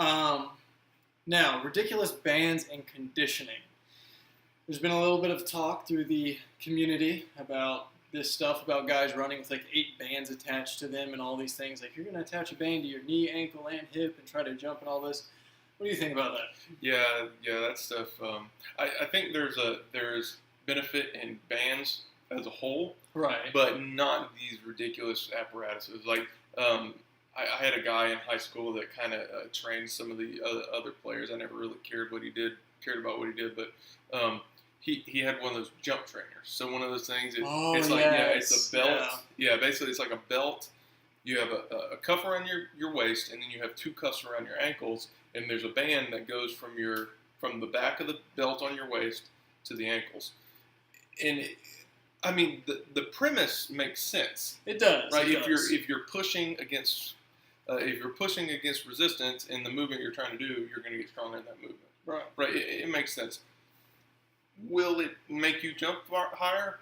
Now, ridiculous bans and conditioning. There's been a little bit of talk through the community about this stuff, about guys running with like 8 bands attached to them and all these things. Like, you're going to attach a band to your knee, ankle, and hip and try to jump and all this. What do you think about that? Yeah, that stuff. I think there's benefit in bands as a whole, Right. but not these ridiculous apparatuses. Like, I had a guy in high school that kind of trained some of the other players. I never really cared about what he did, but he had one of those jump trainers. So one of those things, it's a belt. Yeah, basically it's like a belt. You have a cuff around your waist, and then you have 2 cuffs around your ankles, and there's a band that goes from the back of the belt on your waist to the ankles. And the premise makes sense. It does, right? It does. If you're pushing against resistance in the movement you're trying to do, you're going to get stronger in that movement. Right. Right. It makes sense. Will it make you jump higher?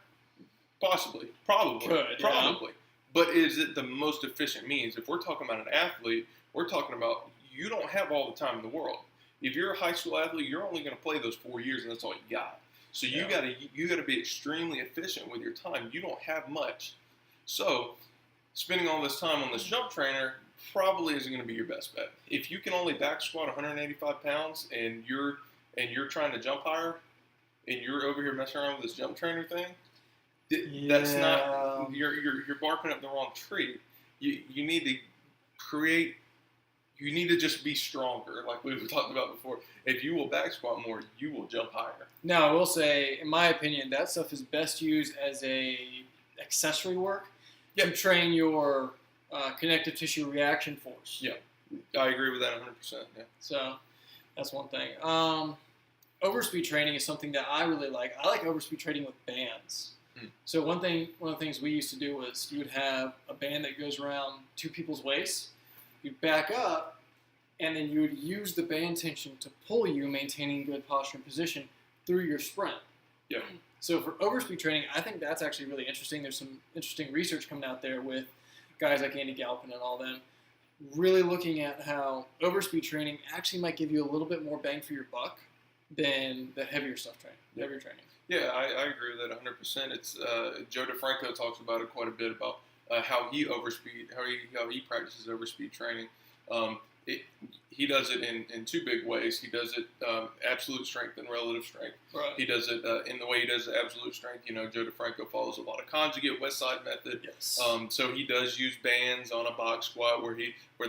Possibly. Probably. Probably. But is it the most efficient means? If we're talking about an athlete, we're talking about you don't have all the time in the world. If you're a high school athlete, you're only going to play those 4 years, and that's all you got. So you gotta be extremely efficient with your time. You don't have much. So spending all this time on this jump trainer probably isn't going to be your best bet. If you can only back squat 185 pounds and you're trying to jump higher, and you're over here messing around with this jump trainer thing, that's not you're barking up the wrong tree. You need to create. You need to just be stronger, like we were talking about before. If you will back squat more, you will jump higher. Now, I will say, in my opinion, that stuff is best used as a accessory work to train your connective tissue reaction force. Yeah, I agree with that 100%. Yeah. So that's one thing. Overspeed training is something that I really like. I like overspeed training with bands. So one of the things we used to do was you would have a band that goes around 2 people's waists. You'd back up, and then you would use the band tension to pull you, maintaining good posture and position through your sprint. Yeah. So for overspeed training, I think that's actually really interesting. There's some interesting research coming out there with guys like Andy Galpin and all them, really looking at how overspeed training actually might give you a little bit more bang for your buck than the heavier stuff training, heavier training. Yeah, I agree with that 100%. It's Joe DeFranco talks about it quite a bit about how he practices overspeed training. He does it in 2 big ways. He does it absolute strength and relative strength. Right. He does it in the way he does absolute strength. Joe DeFranco follows a lot of conjugate West Side method. Yes. So he does use bands on a box squat where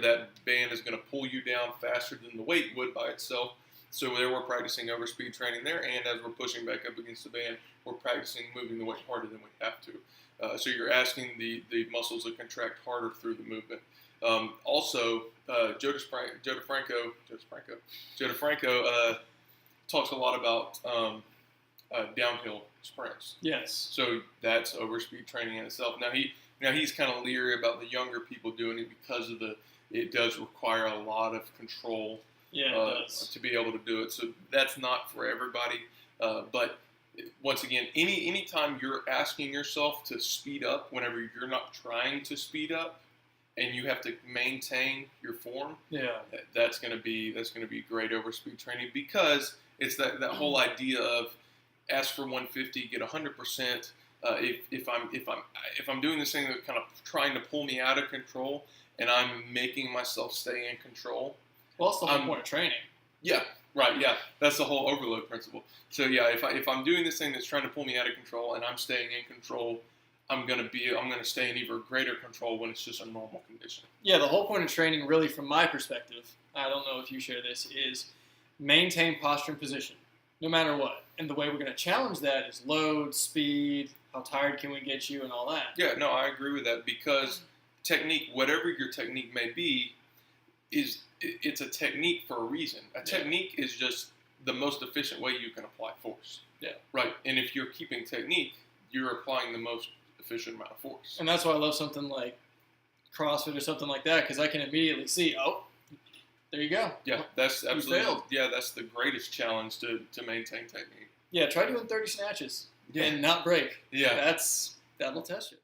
that band is going to pull you down faster than the weight would by itself. So there we're practicing overspeed training there, and as we're pushing back up against the band, we're practicing moving the weight harder than we have to. So you're asking the muscles to contract harder through the movement. Also, Joe DeFranco talks a lot about downhill sprints. Yes. So that's overspeed training in itself. Now he's kind of leery about the younger people doing it because it does require a lot of control. Yeah, it does. To be able to do it. So that's not for everybody. But once again, any time you're asking yourself to speed up whenever you're not trying to speed up and you have to maintain your form, that's going to be great overspeed training, because it's that whole idea of ask for 150, get 100%. If I'm doing this thing that's kind of trying to pull me out of control and I'm making myself stay in control. Well, that's the whole point of training. Yeah, right. Yeah, that's the whole overload principle. So yeah, if I'm doing this thing that's trying to pull me out of control and I'm staying in control, I'm gonna stay in even greater control when it's just a normal condition. Yeah, the whole point of training, really, from my perspective, I don't know if you share this, is maintain posture and position, no matter what. And the way we're gonna challenge that is load, speed, how tired can we get you, and all that. Yeah, no, I agree with that, because technique, whatever your technique may be, it's a technique for a reason. A technique is just the most efficient way you can apply force. Yeah. Right. And if you're keeping technique, you're applying the most efficient amount of force. And that's why I love something like CrossFit or something like that, because I can immediately see, there you go. Yeah, that's absolutely. Yeah, that's the greatest challenge to maintain technique. Yeah, try doing 30 snatches and not break. Yeah. That'll test you.